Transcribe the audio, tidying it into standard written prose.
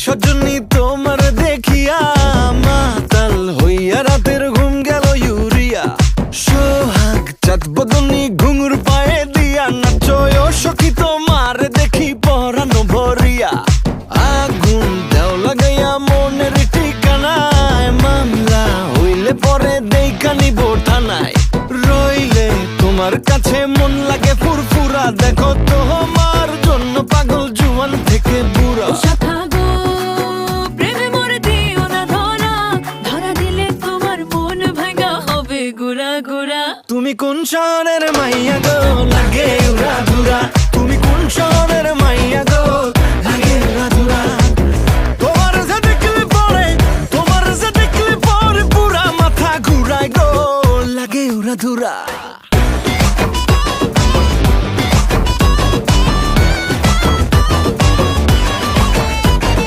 সজনী তোমার দেখিয়া মাতাল হইয়া রাতের ঘুম গেল ইউরিয়া। সোহাগ চাঁদ বদনী ঘুঙুর পায়ে দিয়া নাচয় সখী তোমার দেখি পরানো ভরিয়া। আগুন দেও লাগাইয়া মনের ঠিকানায়, মামলা হইলে পরে দেইখা নিব থানায়। রইলে তোমার কাছে মন লাগে ফুরফুরা, দেখো তোমার জন্য পাগল জুয়ান থেকে বুড়া। তুমি কোন শহরের মাইয়া গো, লাগে উড়া ধুরা। তুমি কোন শহরের মাইয়া গো।